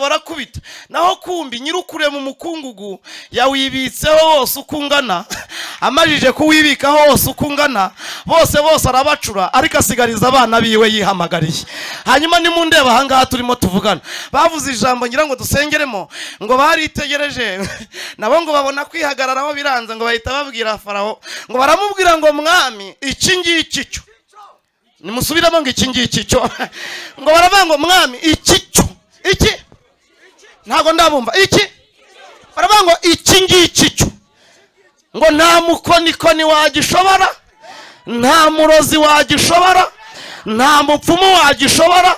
barakubita naho kumbi nyirukure mu mukungugu yawibitseho wose ukungana amajije kuwibikaho wose ukungana bose arabacura ariko asigariza abana biwe yihamagariye. Hanyuma nimundeba ahangaha turimo tuvugana bavuze ijambo ngira ngo dusengeremo ngo baritegereje nabo ngo babona kwihagararaho biranze ngo bahita babwira Farawo ngo baramubwira ngo mwami iki ngiki cyo nimusubiramo ngo iki ngiki cyo ngo baravuga ngo mwami iki cyo iki ntago ndabumva iki baravuga ngo iki ngiki cyo ngo nta mukonikoni wagishobora nta murozi wagishobora nta mupfumu wagishobora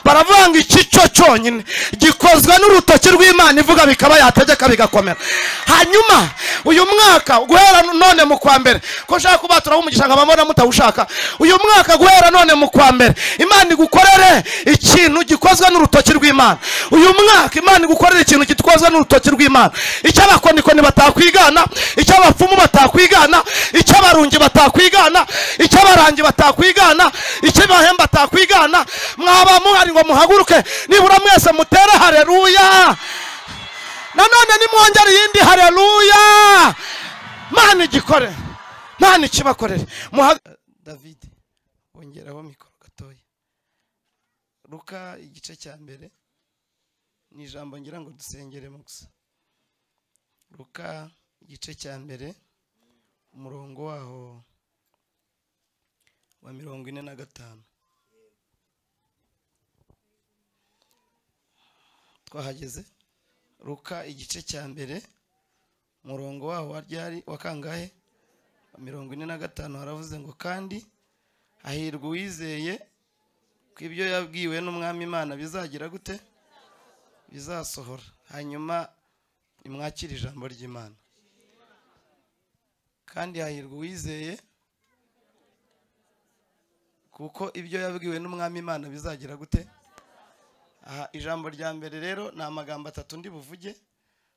baravuga ngo iki cyo cyonyine gikozwe n'urutoki rw'Imana ivuga bikaba yategeka bigakomera. Hanyuma uyu mwaka guhera none mu kwa mbere ko nshaka kubaturaho umugisha nkabamona mutawushaka uyu mwaka guhera none mu kwa mbere Imana igukorere ikintu gikozwe n'urutoki rw'Imana. Uyu mwaka Imana igukorere ikintu gikozwe n'urutoki rw'Imana. Icyo abakonikoni batakwigana, icyo abapfumu batakwigana, icyo abarungi batakwigana, icyo abarangi batakwigana, icyo abahemba batakwigana. Mwaba muhari ngo muhaguruke nibura mwese mutere haleluya. Nanone nimwongere yindi haleluya. Mana igikore, Mana ikibakorere. David wongeraho mikoro gatoya. Luka igice cya mbere ni ijambo ngira ngo dusengeremo gusa. Luka igice cya mbere umurongo waho wa 45 twahageze. Luka igice cya mbere umurongo waho waryari wakangahe 45 haravuze ngo kandi hahirwa uwizeye ko ibyo yabwiwe n'umwami Imana bizagira gute bizasohora. Hanyuma imwakira ijambo ry'Imana. Kandi hahirwa uwizeye kuko ibyo yabwiwe n'umwami Imana bizagira gute. Aha ijambo rya mbere rero ni amagambo 3 ndi buvuge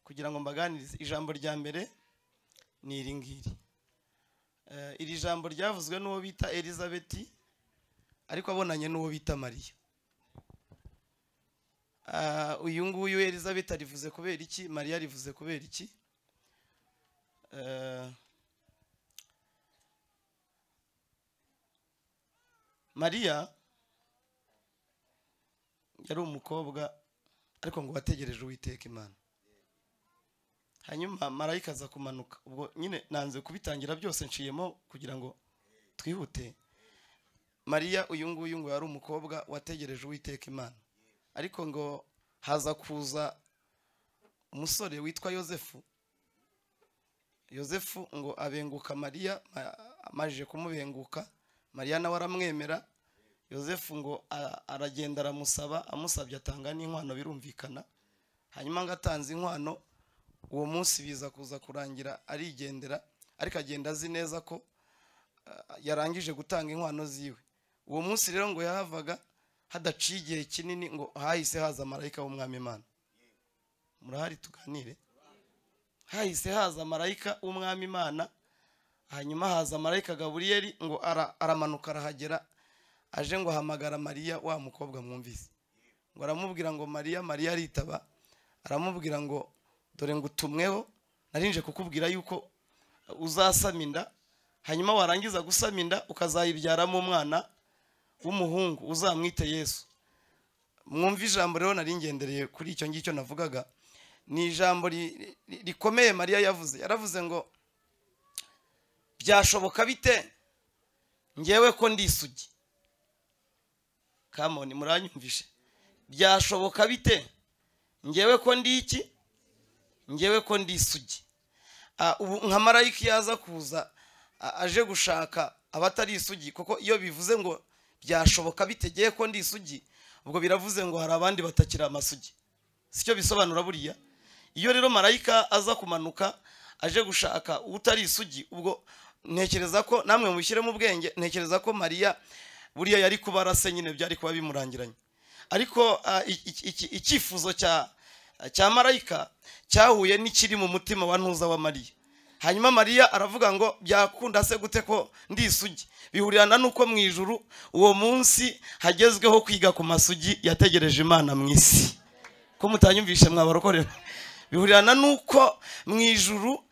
kugira ngo mbaganirize. Ijambo rya mbere ni iri ngiri. Iri jambo ryavuzwe n'uwo bita Elizabeth ariko abonanye n'uwo bita Maria. Uyu nguyu Elizabeth arivuze kubera iki, Maria arivuze kubera iki? Maria yari umukobwa ariko ngo wategereje Uwiteka Imana. Hanyuma marayika aza kumanuka. Ubwo nyine nanze kubitangira byose nciyemo kugira ngo twihute. Maria uyu nguyu ngo yari umukobwa wategereje Uwiteka Imana. Ariko ngo haza kuza umusore witwa Yosefu. Yosefu ngo abenguka Maria, amajije kumubenguka Maria nawe aramwemera. Yosefu ngo aragenda aramusaba, amusabye atanga n'inkwano birumvikana. Hanyuma ngo atanze inkwano uwo munsi biza kuza kurangira arigendera, ariko agenda azi neza ko yarangije gutanga inkwano ziwe. Uwo munsi rero ngo yahavaga hadaciye igihe kinini ngo hahise haza marayika w'umwami Imana. Murahari tuganire. Hahise haza marayika w'umwami Imana. Hanyuma haza marayika Gaburiyeli ngo aramanuka arahagera, aje ngo hamagara Maria wa mukobwa mwumvise. Ngo aramubwira ngo Maria, Maria aritaba. Aramubwira ngo dore ngutumweho narinje kukubwira yuko uzasama inda, hanyuma warangiza gusama inda ukazayibyaramo umwana w'umuhungu uzamwite Yesu. Mwumva ijambo rero naringendereye kuri icyo ngicyo navugaga. Ni ijambo rikomeye Maria yavuze. Yaravuze ngo byashoboka bite ngewe ko ndi isugi. Kamoni muranyumvishe. Byashoboka bite ngewe ko ndi iki? Ngewe ko ndi isugi. Nka marayika yaza kuza aje gushaka abatari isugi, kuko iyo bivuze ngo byashoboka bitegeye ko ndi isugi, ubwo biravuze ngo hari abandi batakira amasugi. Sicyo bisobanura buriya. Iyo rero marayika aza kumanuka aje gushaka utari isugi, ubwo ntekereza ko namwe mubishyire mu bwenge, ntekereza ko Maria buriya yari kubarase nyine byari kuba bimurangiranye. Ariko icyifuzo cya marayika cyahuye n'ikiri mu mutima wa ntuza wa Maria. Hanyuma Maria aravuga ngo byakunda se gute ko ndi isugi. Bihurirana nuko mu ijuru uwo munsi hagezweho kwiga ku masugi yategereje Imana mu isi. ko mutanyumvishe mwabarokorera bihurirana nuko mu ijuru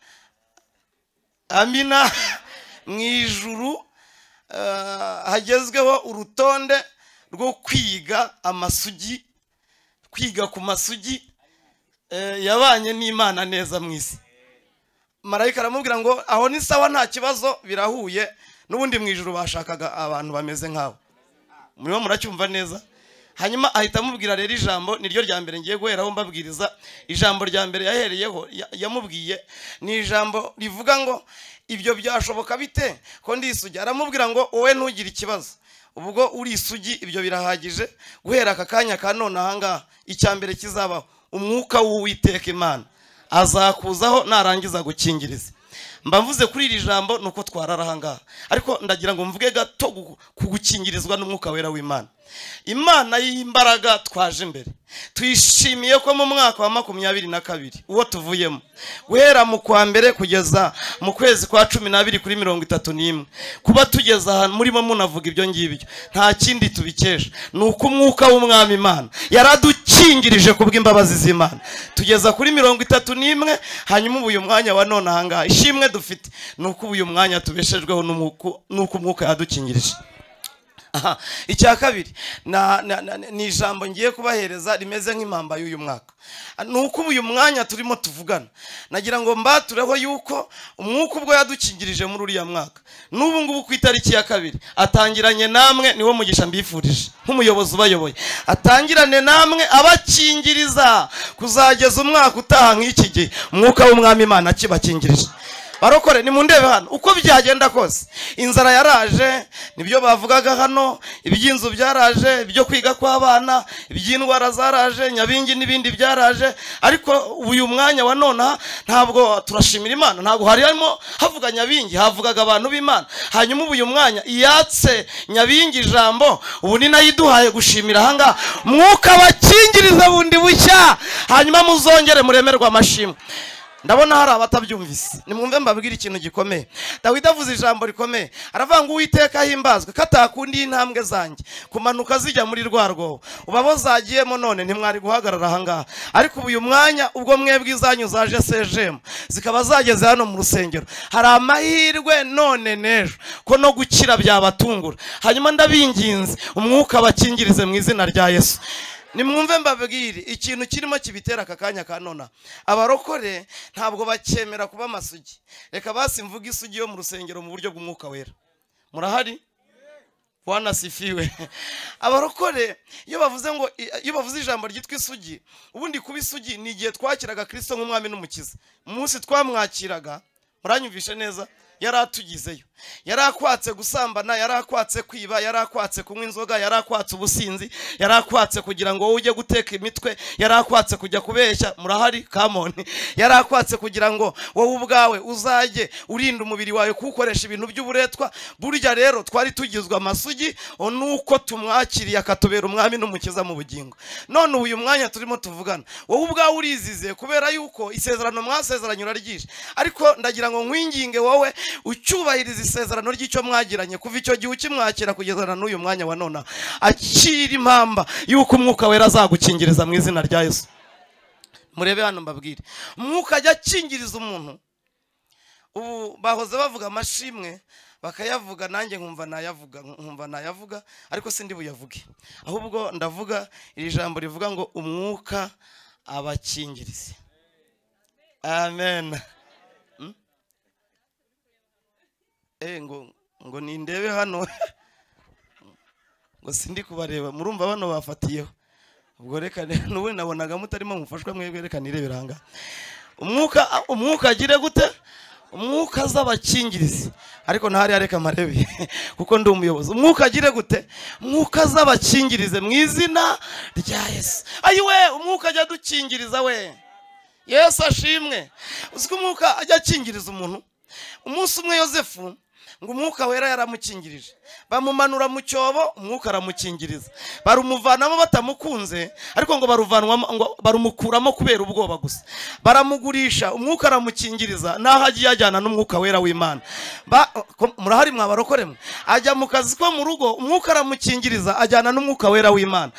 amina mu ijuru hagezweho urutonde rwo kwiga amasugi, kwiga ku masugi yabanye n'Imana neza mu isi. Marayika aramubwira ngo aho ni sawa nta kibazo birahuye n'ubundi mu ijuru bashakaga abantu bameze nkawe. Muriho muracyumva neza? Hanyuma ahita amubwira rero ijambo niryo rya mbere ngiye guheraho mbabwiriza. Ijambo rya mbere yahereyeho yamubwiye ni ijambo rivuga ngo ibyo byashoboka bite ko ndi isugi. Aramubwira ngo wowe ntugire ikibazo, ubwo uri isugi ibyo birahagije. Guhera aka kanya ka none ahangaha icya mbere kizabaho umwuka w'Uwiteka Imana azakuzaho narangiza gukingiriza. Mba mvuze kuri iri jambo nuko twarara ahangaha, ariko ndagira ngo mvuge gato kugukingirizwa n'umwuka wera w'Imana. Imana y'imbaraga twaje imbere, tuyishimiye ko mu mwaka wa 2022 uwo tuvuyemo, guhera mu kwa mbere kugeza mu kwezi kwa 12 kuri 31, kuba tugeza ahantu murimo munavuga ibyo ngibyo, nta kindi tubikesha nuko umwuka w'Umwami Imana yaradukingirije kubw'imbabazi z'Imana tugeza kuri 31. Hanyuma uyu mwanya wa none ahangaha ishimwe dufite nuko uyu mwanya tubeshejweho nuko umwuka yadukingirije. Icya kabiri ni ijambo ngiye kubahereza rimeze nk'impamba y'uyu mwaka. Nuko uyu mwanya turimo tuvugana nagira ngo mbatureho yuko umwuka ubwo yadukingirije muri uriya mwaka n'ubu ngubu ku itariki ya 2 atangiranye namwe, niwo mugisha mbifurije nk'umuyobozi ubayoboye. Atangirane namwe abakingiriza kuzageza umwaka utaha nk'iki gihe umwuka w'Umwami Imana akibakingirije. Barokore ni mundebe hano uko byagenda kose, inzara yaraje nibyo bavugaga hano, ibyinzu byaraje, ibyo kwiga kw'abana, iby'indwara zaraje, nyabingi n'ibindi byaraje. Ariko uyu mwanya wa none ntabwo turashimira Imana, ntabwo harimo havuga nyabingi, havugaga abantu b'Imana. Hanyuma uyu mwanya iyatse nyabingi ijambo ubu ni nayiduhaye gushimira ahangaha mwuka bakingiriza bundi bushya, hanyuma muzongere muremerwa amashimwe. Ndabona hari abatabyumvise, nimwumve mbabwira ikintu gikomeye. Dawidi avuze ijambo rikomeye, aravuga ngo Uwiteka ahimbazwe katakundi intambwe zanjye kumanuka zijya muri rwa rwobo. Ubabo zagiyemo none ntimwari guhagarara ahangaha, ariko uyu mwanya ubwo mwebwe izanyu zaje sejemu zikaba zageze hano mu rusengero, hari amahirwe none nejo ko no gukira byabatungura. Hanyuma ndabinginze umwuka bakingirize mu izina rya Yesu. Nimwumve mbabwire ikintu kirimo kibitera aka kanya ka nona. Abarokore ntabwo bakemera kuba amasugi. Reka basi mvuga isugi yo mu rusengero mu buryo bw'umwuka wera. Murahari? Bwana sifiwe. Abarokore iyo bavuze ijambo ryitwa isugi, ubundi kuba isugi ni igihe twakiraga Kristo nk'umwami n'umukiza. Umunsi twamwakiraga, muranyumvishe neza, yaratugizeyo. Yarakwatse gusambana, yarakwatse kwiba, yarakwatse kunywa inzoga, yarakwatse ubusinzi, yarakwatse kugira ngo ujye guteka imitwe, yarakwatse kujya kubeshya. Murahari? Kamoni. Yarakwatse kugira ngo wowe ubwawe uzajye urinda umubiri wawe kukoresha ibintu by'uburetwa. Burya rero twari tugizwe amasugi nuko tumwakiriye akatubera umwami n'umukiza mu bugingo. None uyu mwanya turimo tuvugana wowe ubwawe urizize kubera yuko isezerano mwasezeranye uraryishe. Ariko ndagira ngo nkwinginge wowe ucyubahiriza isezerano ry'icyo mwagiranye kuva icyo gihe ukimwakira kugeza n'uyu mwanya wa none. Akira impamba yuko umwuka wera azagukingiriza mu izina rya Yesu. Murebe hano mbabwire, umwuka ajya akingiriza umuntu. Ubu bahoze bavuga amashimwe bakayavuga, nanjye nkumva nayavuga ariko sindi buyavuge, ahubwo ndavuga iri jambo rivuga ngo umwuka abakingirize. Amen. Ngo nindebe hano ngo sindi kubareba, murumva bano bafatiyeho. Ubwo reka n'ubu nabonaga mutarimo mufashwa mwebwe, reka nirebera ahangaha. Umwuka agire gute? Umwuka z'abakingirizi. Ariko ntahari areka marebe kuko ndi umuyobozi. Umwuka agire gute? Umwuka z'abakingirize mu izina rya Yesu. Ayiwe, umwuka ajya dukingiriza we. Yesu ashimwe. Uziko umwuka ajya akingiriza umuntu. Umunsi umwe Yosefu ngo umwuka wera yaramukingirije, bamumanura mu cyobo, umwuka aramukingiriza, barumuvanamo batamukunze, ariko ngo barumukuramo kubera ubwoba gusa, baramugurisha, umwuka aramukingiriza, naho agiye ajyana n'umwuka wera w'Imana. Murahari mwabarokore mwe? Ajya mu kazi ko mu rugo, umwuka aramukingiriza, ajyana n'umwuka wera w'Imana.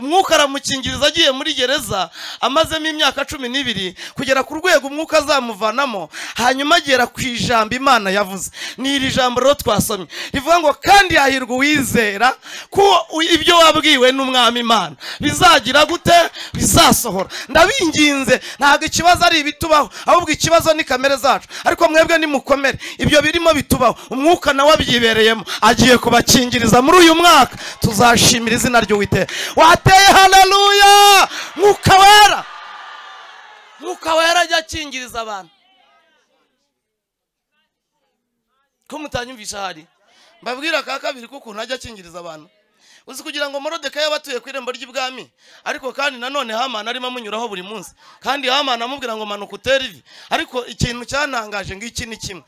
Umwuka aramukingiriza agiye muri gereza, amazemo imyaka 12 kugera ku rwego umwuka azamuvanamo, hanyuma agera ku ijambo Imana yavuze. Ni iri jambo rero twasomye rivuga ngo kandi hahirwa uwizera ko ibyo wabwiwe n'umwami Imana bizagira gute, bizasohora. Ndabinginze, ntabwo ikibazo ari ibitubaho, ahubwo ikibazo ni kamere zacu, ariko mwebwe nimukomere, ibyo birimo bitubaho, umwuka nawe abyibereyemo, agiye kubakingiriza muri uyu mwaka. Tuzashimira izina ry'Uwiteka. Wateye haleluya! Mwuka wera ajya akingiriza abantu. Ko mutanyumvisha hari mbabwira ka kabiri kuko ntajya akingiriza abantu. Uzi kugira ngo Morodekayi yabatuye ku irembo ry'ibwami, ariko kandi nanone Hamani arimo amunyuraho buri munsi, kandi Hamani amubwira ngo manuka utere ivi. Ariko ikintu cyantangaje ngiki ni kimwe,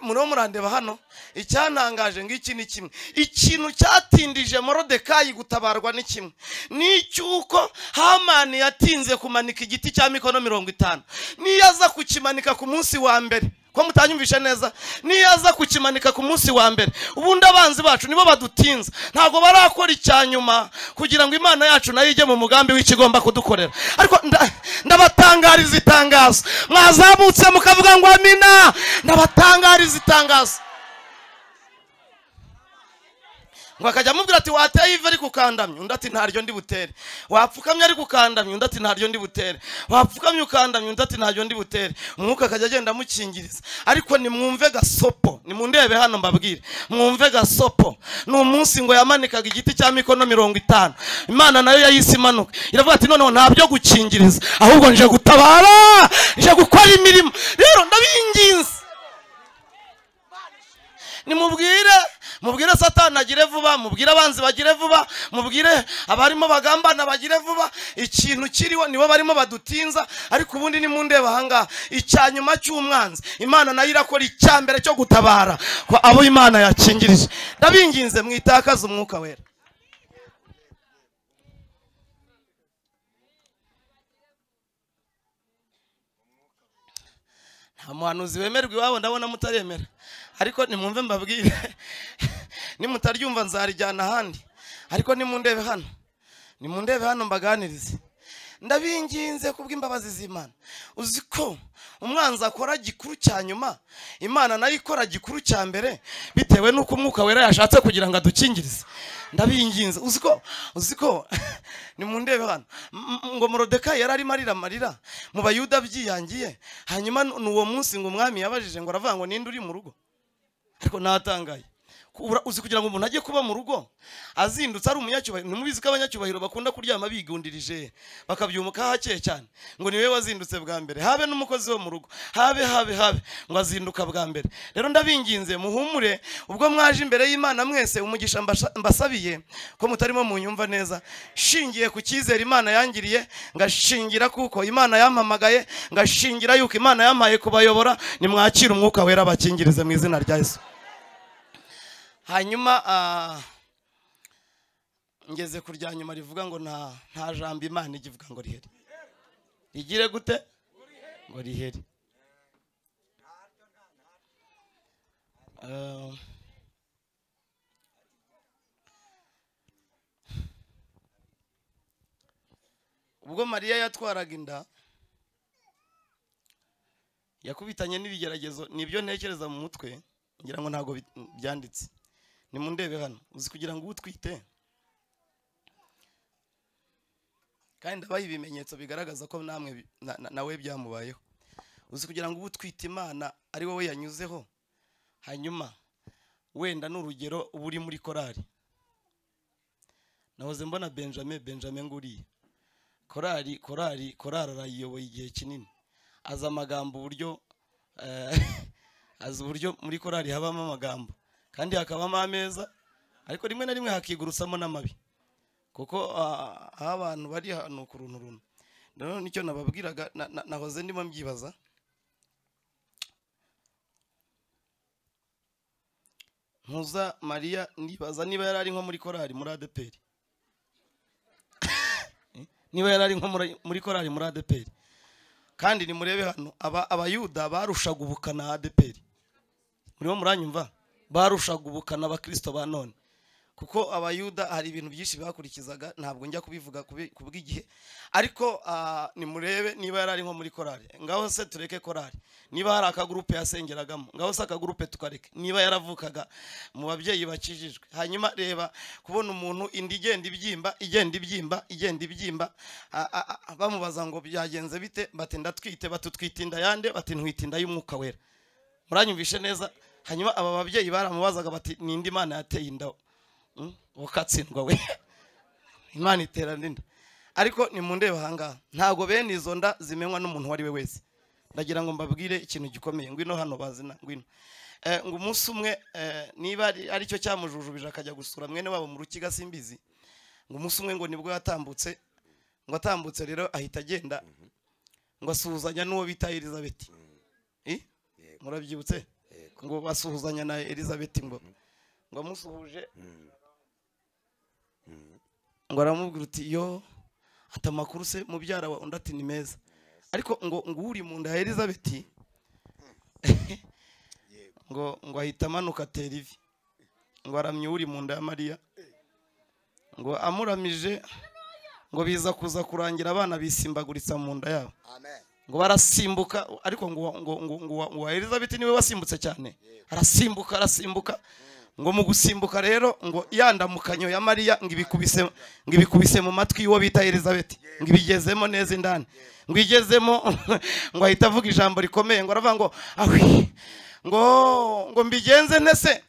muri murandeba hano, icyantangaje ngiki ni kimwe, ikintu cyatindije Morodekayi gutabarwa ni kimwe, ni cyuko Hamani yatinze kumanika igiti cya mikono 50. Niyo aza kukimanika ku munsi wa mbere, ko mutanyumvisha neza, niyo aza kukimanika ku munsi wa mbere, ubundi abanzi bacu nibo badutinza, ntago barakora icyanyuma kugira ngo Imana yacu nayo ijye mu mugambi w'ikigomba kudukorera. Ariko ndabatangariza itangazo, mwazamutse mukavuga ngo amina. Ndabatangariza itangazo, ngo akajya amubwira ati wateye ivi ariko ukandamye, undi ati ntaryo ndi butere. Wapfukamye ariko ukandamye, undi ati ntaryo ndi butere. Wapfukamye ukandamye, undi ati ntaryo ndi butere. Umwuka akajya agenda amukingiriza. Ariko nimwumve gasopo, nimundebe hano mbabwire, mwumve gasopo. Ni umunsi ngo yamanikaga igiti cya mikono 50, Imana nayo yayise imanuka, iravuga ati noneho ntabyo gukingiriza, ahubwo nje gutabara, nje gukora imirimo. Rero ndabinginze, mubwire Satani agire vuba, mubwire abanzi bagire vuba, mubwire abarimo bagambana bagire vuba. Ikintu kiriho nibo barimo badutinza, ariko ubundi nimundeba ahangaha, icyanyuma cy'umwanzi Imana nayo irakora icyambere cyo gutabara ko abo Imana yakingirije. Ndabinginze mwitakaza umwuka wera. Nta muhanuzi wemerwa iwabo, ndabona mutaremera, ariko nimwumve mbabwire, nimutaryumva nzarijyana ahandi, ariko nimundebe hano mbaganirize. Ndabinginze kubw'imbabazi z'Imana. Uzi ko umwanzi akora gikuru cya nyuma, Imana nayo ikora gikuru cya mbere, bitewe n'uko umwuka wera yashatse kugira ngo adukingirize. Ndabinginze, uzi ko nimundebe hano, ngo Morodekayi yari arimo amarira mu Bayuda byiyangiye, hanyuma n'uwo munsi ngo umwami yabajije ngo aravuga ngo ninde uri mu rugo. Ariko natangaye, uzi kugira ngo umuntu ajye kuba mu rugo azindutse ari umunyacyubahiro. Ntimubizi ko abanyacyubahiro bakunda kuryama bigundirije bakabyumuka hakeye cyane, ngo niwe wazindutse bwa mbere, habe n'umukozi wo mu rugo, habe ngo azinduka bwa mbere. Rero ndabinginze muhumure, ubwo mwaje imbere y'Imana mwese, umugisha mbasabiye ko mutarimo munyumva neza, shingiye ku cyizere Imana yangiriye, ngashingira kuko Imana yampamagaye, ngashingira yuko Imana yampaye kubayobora. Nimwakire umwuka wera bakingirize mu izina rya Yesu. Hanyuma ngeze kurya nyuma rivuga ngo nta jambo Imana igivuga ngo rihere. Rigire gute? Ngo rihere. Ubwo Mariya yatwaraga inda, yakubitanye n'ibigeragezo, nibyo ntekereza mu mutwe, ngira ngo ntago byanditse. Nimundebe hano, uzi kugira ngo utwite, kandi ndabaye ibimenyetso bigaragaza ko namwe nawe byamubayeho. Uzi kugira ngo utwite Imana ari wowe yanyuzeho, hanyuma wenda n'urugero uba uri muri korari. Nahoze mbona Benjamin nguriye korari arayiyoboye igihe kinini, aza amagambo uburyo azi uburyo muri korari habamo amagambo, kandi hakabamo ameza, ariko rimwe na rimwe hakigurusamo n'amabi, kuko aho abantu bari hano ku runtu. Rero nicyo nababwiraga, nahoze ndimo mbyibaza. Ntuza Mariya nibaza niba yari ari nko muri korali muri ADPR. Niba yari ari nko muri korali muri ADPR. Kandi ni murebe hano abayuda barushaga ubukana ADPR. Muriho muranyumva? Barushaga ubukana abakristo ba none. Kuko abayuda hari ibintu byinshi bakurikizaga, ntabwo njya kubivuga kubw'igihe, ariko ni murebe niba yari ari nko muri korali. Ngaho se tureke korali. Niba hari akagrupe yasengeragamo, ngaho se akagrupe tukareke. Niba yaravukaga mu babyeyi bakijijwe. Hanyuma reba kubona umuntu indi igenda ibyimba bamubaza ngo byagenze bite, bati ndatwite, batutwitinda yande, bati ntwitinda y'umwuka wera. Muranyumvishe neza? Hanyuma aba babyeyi baramubazaga bati nindi Imana yateye inda ukatsindwa we. Imana itera ndinda. Ariko ni mundeba hangaha, ntago bene izo nda zimenywa n'umuntu wari we wese. Ndagira ngo mbabwire ikintu gikomeye, ngwino hano bazina, ngwino. Ngo umunsi umwe niba ari cyo cyamujujubije akajya gusura mwene wabo mu Rukiga simbizi, ngo umunsi umwe ngo nibwo yatambutse, ngo atambutse rero ahita agenda ngo asuhuzanya n'uwo bita Elizabeth. Murabyibutse ngo basuhuzanya na Elizabeth, ngo amusuhuje ngo aramubwira uti yo atamakuru se mubyara wa undi ati ni meza, ariko ngo uri mu nda ya Elizabeth ngo ahita amanuka atera ivi, ngo aramye uri mu nda ya Mariya, ngo amuramije ngo biza kuza kurangira abana bisimbaguritsa mu nda yabo. Ngo barasimbuka, ariko ngo Elizabeth niwe wasimbutse cyane, arasimbuka ngo mu gusimbuka rero ngo yandamukanyo ya Mariya ngibikubise mu matwi y'uwo bita Elizabeth, ngibigezemo neza indani, ngo igezemo ngo ahita avuga ijambo rikomeye, ngo aravuga ngo awi ngo mbigenze ntese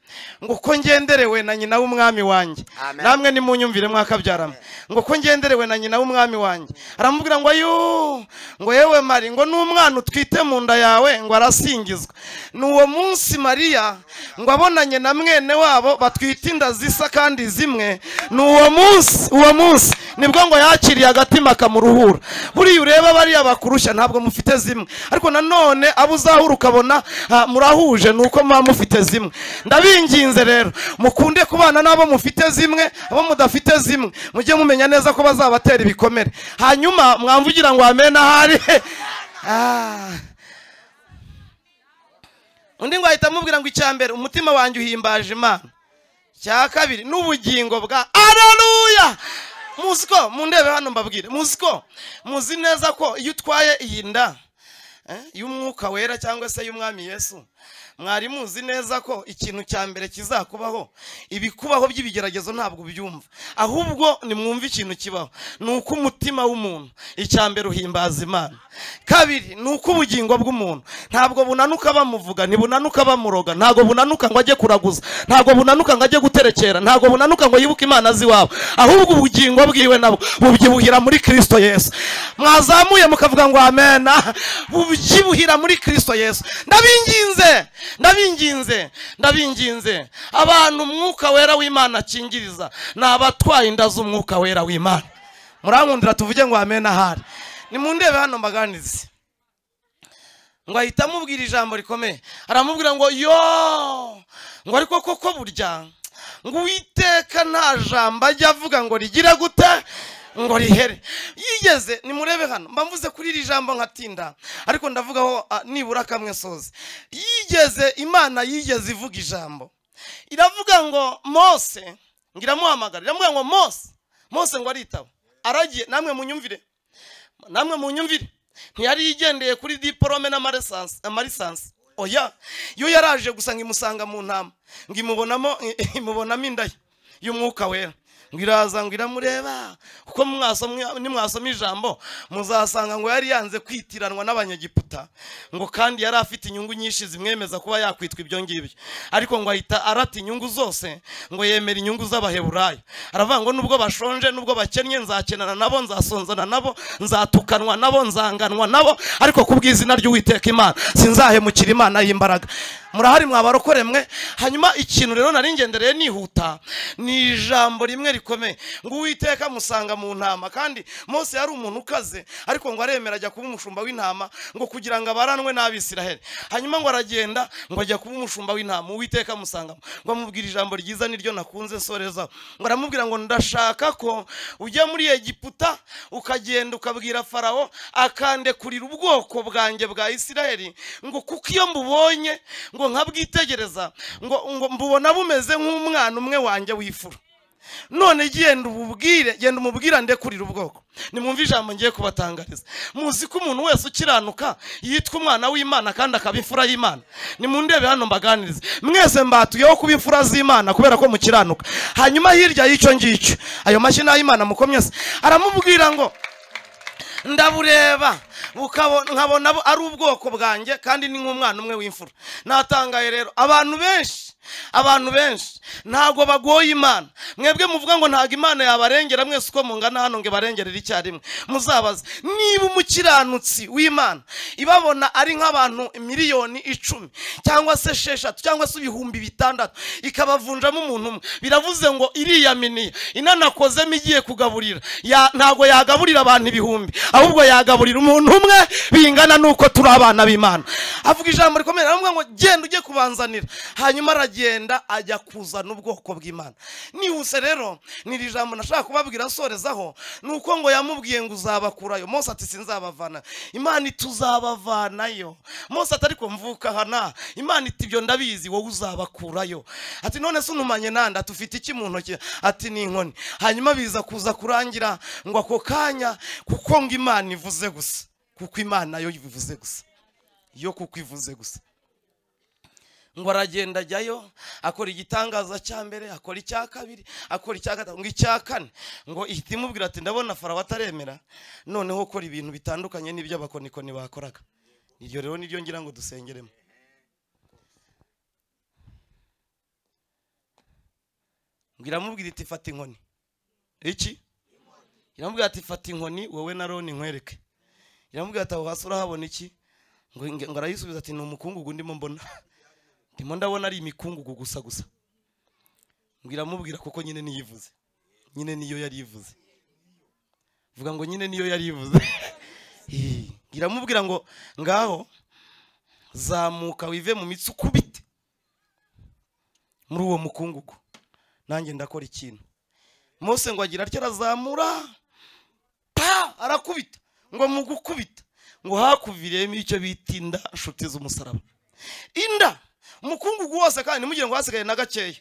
ngo ko ngenderewe na nyina w'umwami wanjye. Namwe nimunyumvire mwakabyarama, ngo ko ngenderewe na nyina w'umwami wanjye. Aramubwira ngo ayo ngo yewe Mari, ngo n'umwana utwite mu nda yawe ngo arasingizwa. N'uwo munsi Mariya ngo abonanye na mwene wabo batwite inda zisa kandi zimwe, n'uwo munsi nibwo ngo yakiriye agatima kamuruhura. Buriya ureba bariya bakurusha ntabwo mufite zimwe, ariko nanone abo uzahura ukabona murahuje nuko muba mufite zimwe. Ndabinginze rero mukunde kubana nabo mufite zimwe, abo mudafite zimwe mujye mumenya neza ko bazabatera ibikomere, hanyuma mwamvugira ngo amen ahari. Undi ngo ahita amubwira ngo icyambere umutima wanjye uhimbaje Imana, cya kabiri n'ubugingo bwa haleluya. Muziko mundebe hano mbabwire, muziko muzi neza ko iyo utwaye iyi nda y'umwuka wera cyangwa se y'umwami Yesu, mwari muzi neza ko ikintu cya mbere kizakubaho, ibikubaho by'ibigeragezo ntabwo byumva, ahubwo ni mwumva ikintu kibaho, nuko umutima w'umuntu icya mbere uhimbaza Imana. Kabiri nuko ubugingo bw'umuntu ntabwo bunanuka bamuvuga, ntibunanuka bamuroga, ntabwo bunanuka ngo ajye kuraguza, ntabwo bunanuka ngo ajye guterekera, ntabwo bunanuka ngo yibuke Imana ziwabo, ahubwo ubugingo bwiwe nabwo bubyibuhira muri Kristo Yesu. Mwazamuye mukavuga ngo amen, bubyibuhira muri Kristo Yesu. Ndabinginze abantu umwuka wera w'Imana akingiriza n'abatwaye inda z'umwuka wera w'Imana. Murankundira tuvuge ngo amen ahari. Nimundebe hano mbaganize. Ngo ahita amubwira ijambo rikomeye, aramubwira ngo yo ngo ariko koko burya ngo Uwiteka nta jambo ajya avuga ngo rigire gute ngo rihere. Yigeze nimurebe hano mbamvuze kuri iri jambo nkatinda, ariko ndavugaho nibura kamwe soze. Imana yigeze ivuga ijambo, iravuga ngo Mose ngiramuhamagara, iravuga ngo Mose ngo aritaba aragiye. Namwe munyumvire ntiyari yigendeye kuri diplome na marisansi, oya yo yaraje gusa ngimusanga mu ntama, ngimubonamo inda y'umwuka wera, ngiraza ngiramureba, kuko nimwasoma ijambo muzasanga ngo yari yanze kwitiranwa n'abanyegiputa, ngo kandi yari afite inyungu nyinshi zimwemeza kuba yakwitwa ibyo ngibyo, ariko ngo ahita arata inyungu zose, ngo yemera inyungu z'Abaheburayo. Aravuga ngo nubwo bashonje, nubwo bakennye, nzakenana nabo, nzasonzana nabo, nzatukanwa nabo, nzanganwa nabo, ariko kubw'izina ry'Uwiteka Imana sinzahemukira Imana y'imbaraga. murahari mwabarokore mwe. Hanyuma ikintu rero nari ngendereye nihuta ni ijambo rimwe rikomeye ngo Uwiteka musanga mu ntama, kandi Mose yari umuntu ukaze ariko ngo aremera ajya kuba umushumba w'intama ngo kugira ngo abaranwe n'Abisiraheli. Hanyuma ngo aragenda ngo ajya kuba umushumba w'intama, Uwiteka musanga ngo amubwira ijambo ryiza niryo nakunze sorezaho, ngo aramubwira ngo ndashaka ko ujya muri Egiputa ukagenda ukabwira Farawo akandekurira ubwoko bwanjye bwa Isiraheli, ngo kuko iyo mbubonye ngo nkabwitegereza ngo mbubona bumeze nk'umwana umwe wanjye w'ifura. None genda umubwira ndekurira ubwoko. Nimwumve ijambo ngiye kubatangariza. Muzi ko umuntu wese ukiranuka yitwa umwana w'Imana kandi akaba imfura y'Imana. Nimundebe hano mbaganirize. Mwese mbatuyeho kuba imfura z'Imana kubera ko mukiranuka. Hanyuma hirya y'icyo ngicyo ayo mashyi n'Imana mukomye se, aramubwira ngo ndabureba nkabona ari ubwoko bwanjye kandi ni nk'umwana umwe w'imfura. Natangaye rero abantu benshi ntago bagoye Imana. Mwebwe muvuga ngo ntago Imana yabarengera mwese uko mungana hano ngo barengerera icyarimwe. Muzabaze niba umukiranutsi w'Imana ibabona ari nk'abantu miliyoni 10 cyangwa se 6 cyangwa se 600 ikabavunjamo umuntu umwe, biravuze ngo iriyaminiye inanakozemo igiye kugaburira ntago yagaburira abantu 1000 ahubwo yagaburira umuntu umwe bingana nuko turi abana b'Imana. Avuga ijambo rikomeye aramubwira ngo genda ujye kubanzanira. Hanyuma aragenda ajya kuzana ubwoko bw'Imana. Nihuse rero niri jambo nashaka kubabwira sorezaho nuko ngo yamubwiye ngo uzabakurayo. Mose ati sinzabavana. Imana ituzabavanayo. Mose atari ko mvuka hana. Imana iti byo ndabizi wowe uzabakurayo. Ati none se unumanye nanda atufite iki mu ntoki? Ati ni inkoni. Hanyuma biza kuza kurangira ngo ako kanya kuko ngo Imana ivuze gusa, kuko Imana yo ivuze gusa, yo kuko ivuze gusa, ngo aragenda ajyayo akora igitangaza cya mbere, akora icya kabiri, akora icya gatatu, ngo icya kane ngo ihita imubwira ati ndabona Farawo ataremera, noneho ukora ibintu bitandukanye n'ibyo abakonikoni bakoraga. Iryo rero niryo ngira ngo dusengeremo. Ngira mubwira iti fata inkoni. Iki? Iramubwira ati fata inkoni wowe na Aroni nkwereke. Iramubwira ati aho hasi urahabona iki? Ngo arayisubiza ati ni umukungugu ndimo mbona. Ndimo ndabona ari imikungugu gusa. Ngira mubwira kuko nyine niyivuze. Nyine niyo yari yivuze. Vuga ngo nyine niyo yari yivuze. Ngira mubwira ngo ngaho zamuka wive mu mitsi ukubite muri uwo mukungugu. Nanjye ndakora ikintu. Mose ngo agira atya arazamura arakubita, ngo mu gukubita ngo hakuviremo icyo bita inda nshuti z'umusaraba. Inda umukungugu wose kandi nimugire ngo hasigaye na gakeya.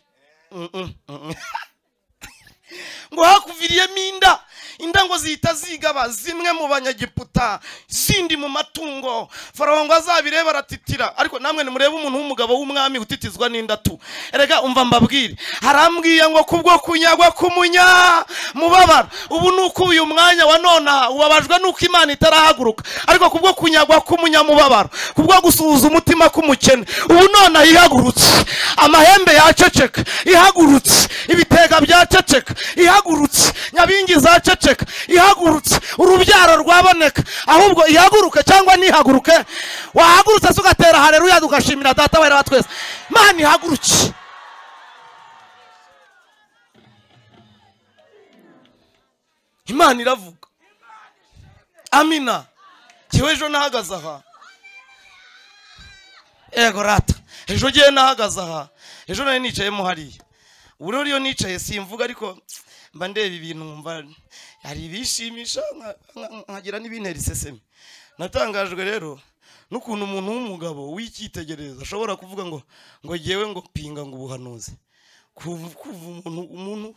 Ngo hakuviriyemo inda ngo zihita zigaba zimwe mu Banyagiputa zindi mu matungo. Farawo ngo azabireba aratitira. Ariko namwe nimurebe umuntu w'umugabo w'umwami utitizwa n'inda tu. Erega umva mbabwire, harambwiye ngo kubwo kunyagwa kumunya mubabara. Ubu nuko uyu mwanya wa nona ubabajwe nuko Imana itarahaguruka, ariko kubwo kunyagwa kumunya mubabara, kubwo gusuhuza umutima k'umukene, ubu nona ihagurutse. Amahembe yaceceka ihagurutse, ibitega byaceceka ihagurutse, nyabingi zaceceka ihagurutse, urubyaro rwaboneka. Ahubwo ihaguruke cyangwa nihaguruke. Wahagurutse se ugatera haleluya tugashimira data wera wa twese. Imana ihaguruke. Imana iravuga. Amina. Kiwejo nahagaze aha. Ego rata. Ejo giye nahagaze aha. Ejo nari nicayemo hariya. Ubu rero nicaye simvuga ariko mba ndeba ibintu mva ari bishimisha nkagira n'ibintera iseseme. Natangajwe rero n'ukuntu umuntu w'umugabo w'icyitegereza ashobora kuvuga ngo yewe ngo pinga ngo ubuhanuzi. Kuva umuntu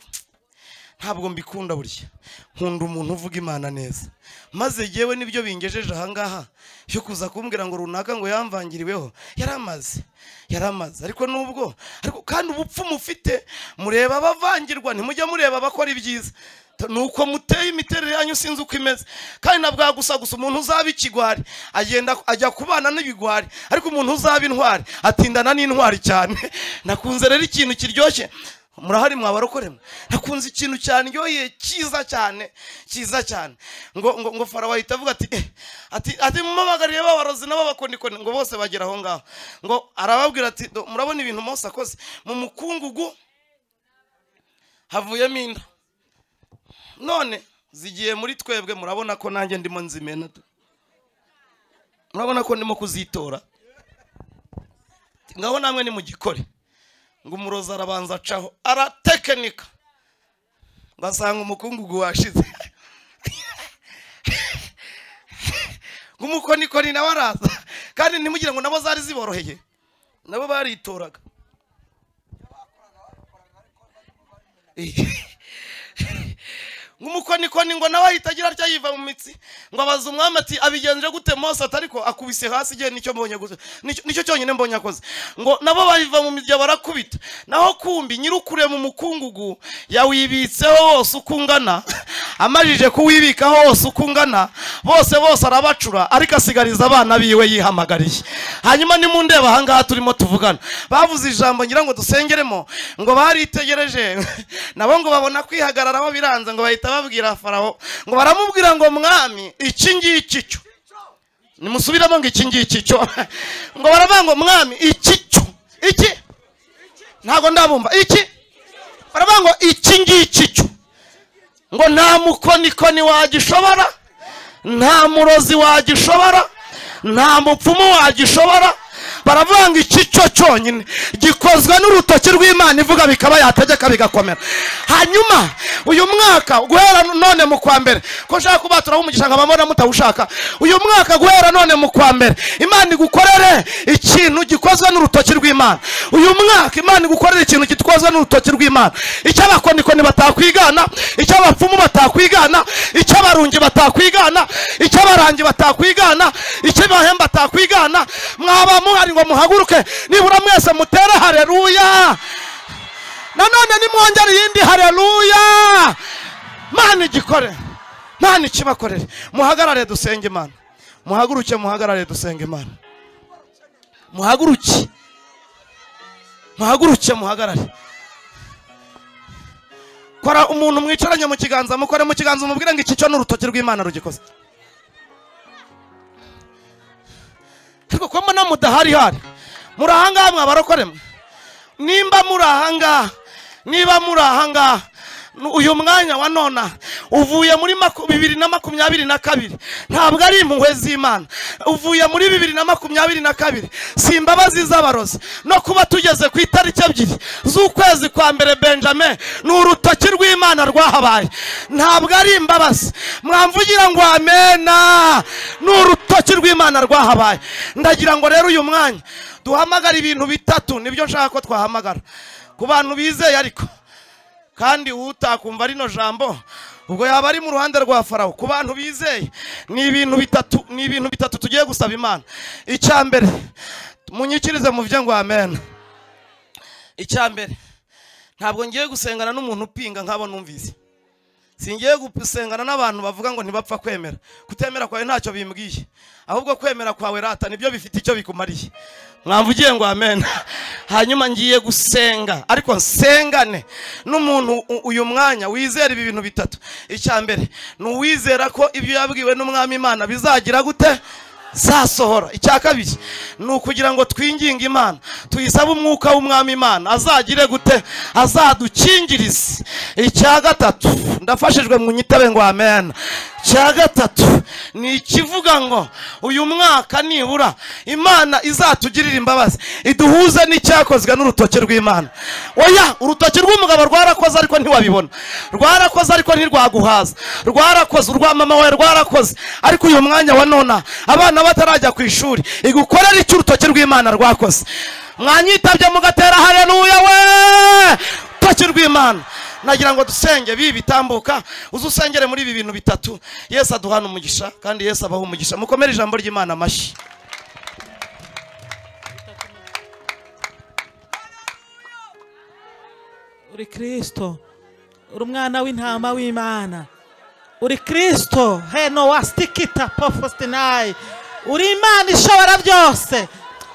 ntabwo mbikunda burya. Nkunda umuntu uvuga Imana neza. Maze yewe nibyo bingejeje aha ngaha cyo kuza kumbwira ngo runaka ngo yamvangiriweho yaramaze ariko nubwo ariko kandi ubupfu mufite mureba abavangirwa ntimujya mureba abakora ibyiza. Nuko muteye imiterere yanyu sinzi uko imeze. Kandi nabwa gusa umuntu uzaba ikigwari agenda ajya kubana n'ibigwari, ariko umuntu uzaba intwari atindana n'intwari cyane. Nakunze rero ikintu kiryoshye murahari mwabarokoremwe. Nakunze ikintu cyane ndyoye cyiza cyane ngo Farawo ahita avuga ati mumabagariye babarozi nabo bakonikoni ngo bose bagera aho ngaho, ngo arababwira ati murabona ibintu Mose akoze, mu mukungugu havuyemo inda, none zigiye muri twebwe, murabona ko nanjye ndimo nzimena, murabona ko ndimo kuzitora, ngaho namwe ni mu gikore. Ngo umurozi arabanza acaho aratekenika, basanga umukungugu washize. Ngo umukonikoni nawe araza, kandi ntimugire ngo nabo zari ziboroheye, nabo baritoraga. Umukonikoni ngo nawe ahita agira atya yiva mu mitsi, ngo abaza umwami ati abigenje gute Mose? Atariko akubise hasi, igihe nicyo mbonye gusa, nicyo cyonyine mbonye akoze. Ngo nabo bayiva mu mirya barakubita, naho kumbi nyirukure mu mukungugu yawibitseho wose ukungana, amajije kuwibikaho wose ukungana, bose arabacura, ariko asigariza abana biwe yihamagariye. Hanyuma nimundeba ahangaha turimo tuvugana, bavuze ijambo ngira ngo dusengeremo, ngo baritegereje nabo ngo babona kwihagararaho biranze, ngo bahita babwira Farawo, ngo baramubwira ngo mwami iki ngiki cyo, nimusubiramo ngo iki ngiki cyo, ngo baravuga ngo mwami iki cyo, iki ntago ndabumva, iki baravuga ngo iki ngiki cyo, ngo nta mukonikoni wagishobora, nta murozi wagishobora, nta mupfumu wagishobora. Baravuga ngo iki cyo cyonyine gikozwe n'urutoki rw'Imana ivuga bikaba yategeka bigakomera. Hanyuma uyu mwaka guhera none mu kwa mbere, ko shaka kubatura umugisha nkabamona mutawushaka, uyu mwaka guhera none mu kwa mbere Imana igukorere ikintu gikozwe n'urutoki rw'Imana. Uyu mwaka Imana igukorere ikintu gikozwe n'urutoki rw'Imana, icyo abakonikoni batakwigana, icyo abapfumu batakwigana, icyo abarungi batakwigana, icyo abarangi batakwigana, icyo bahemba batakwigana. Mwaba muhari ngo muhaguruke, nibura mwese mutere haleluya, nanone nimwongere yindi haleluya. Mana igikore, Mana ikibakorere. Muhagarare dusenge Imana, muhaguruke, muhagarare dusenge Imana, muhaguruke, muhagarare. Kora umuntu mwicaranye mu kiganza, mukore mu kiganza, umubwire ngo iki cyo n'urutoki rw'Imana rugikoze. Ariko ko mbona mudahari murahanga mwabarokoremwe, nimba murahanga, niba murahanga uyu mwanya wa nona uvuye muri 2022, ntabwo ari impuhwe z'Imana, uvuye muri 2022, si imbabazi z'abarozi, no kuba tugeze ku itariki 2 z'ukwezi kwa mbere Benjamin, n'urutoki rw'Imana rwahabaye, ntabwo ari imbabazi. Mwamvugira ngo amena, n'urutoki rw'Imana rwahabaye. Ndagira ngo rero uyu mwanya duhamagara ibintu bitatu, nibyo nshaka ko twahamagara ku bantu bizeye, ariko kandi utakumva rino jambo ubwo yaba ari mu ruhande rwa Farawo. Ku bantu bizeye ni ibintu bitatu tugiye gusaba Imana. Icyambere munyikirize muvye ngo amen. Icyambere, ntabwo ngiye gusengana n'umuntu upinga nkabo numvise, singiye gusengana n'abantu bavuga ngo ntibapfa kwemera. Kutemera kwawe ntacyo bimbwiye, ahubwo kwemera kwawe rata nibyo bifite icyo bikumariye. Mwamvugiye ngo amen. Hanyuma ngiye gusenga, ariko nsengane n'umuntu uyu mwanya wizera ibi bintu bitatu. Icyambere n'uwizera ko ibyo yabwiwe n'Umwami Imana bizagira gute, zasohora. Icyakabiri nukugira ngo twinginge Imana, tuyisaba umwuka w'Umwami Imana azagire gute, azadukingirize. Icyagatatu, ndafashijwe mu nyitabe ngo amen. Cyagatatu ni ikivuga ngo uyu mwaka nibura Imana izatugirira imbabazi, iduhuze n'icyakozwe n'urutoki rw'Imana. Oya, urutoki rw'umugabo rwarakoze ariko ntiwabibona, rwarakoze ariko ntirwaguhaza, rwarakoze, urwa mama wawe rwarakoze, ariko uyu mwanya wa nona abana batarajya ku ishuri igukorera icyo urutoki rw'Imana rwakoze. Mwanyitabye mugatera haleluya we, urutoki rw'Imana. Nagira ngo dusenge bibi bitambuka, uzusengere muri ibi bintu bitatu. Yesu aduhana umugisha, kandi Yesu abaho umugisha. Mukomere ijambo ry'Imana amashyi. Uri Kristo, uri umwana w'intama w'Imana, uri Kristo heno wastikita pofostinai, uri Imana ishobora byose,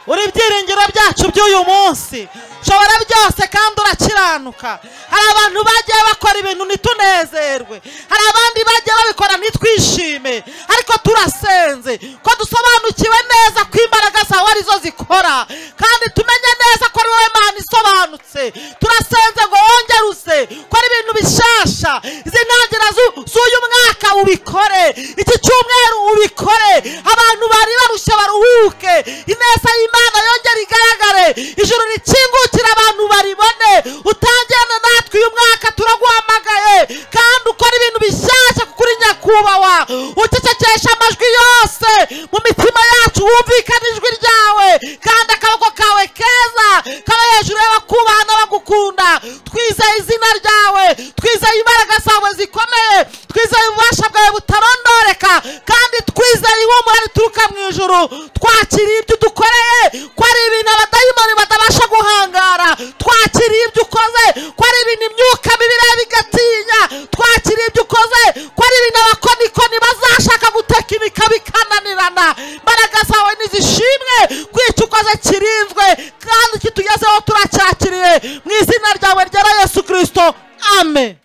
uri ibyiringiro byacu by'uyu munsi. ushobora byose kandi urakiranuka. Hari abantu bagiye bakora ibintu ntitunezerwe, hari abandi bagiye babikora ntitwishime, ariko turasenze ko dusobanukiwe neza ko imbaraga zawe arizo zikora, kandi tumenye neza ko ari wowe Mana isobanutse. Turasenze ngo wongere uze kora ibintu bishasha, izi ntangiriro z'uyu mwaka ubikore, iki cyumweru ubikore, abantu bari barushye baruhuke, ineza y'Imana yongere igaragare, ijuru rikingukira abantu baribone. Utangirane natwe uyu mwaka turaguhamagaye, kandi ukora ibintu bishasha kuri nyakubahwa, ucecekesha amajwi yose mu mitima yacu, wumvikane ijwi ryawe, kandi akaboko kawe keza kaba hejuru y'abakubaha n'abagukunda. Twizeye izina ryawe, twizeye imbaraga zawe zikomeye, twizeye ububasha bwawe butarondoreka, kandi twizeye ihumura rituruka mu ijuru. Twakiriye ibyo udukoreye ko ari ibintu abadayimoni batabasha guhangara, twakiriye ibyo ukoze ko ari ibintu imyuka mibi bigatinya, twakiriye ibyo ukoze ko ari ibintu abakonikoni bazashaka gutekinika bikananirana. Imbaraga zawe nizishimwe, kwica ukoze kirinzwe, kandi kitugezeho turacyakiriye mu izina ryawe rya Yesu Kristo, amen.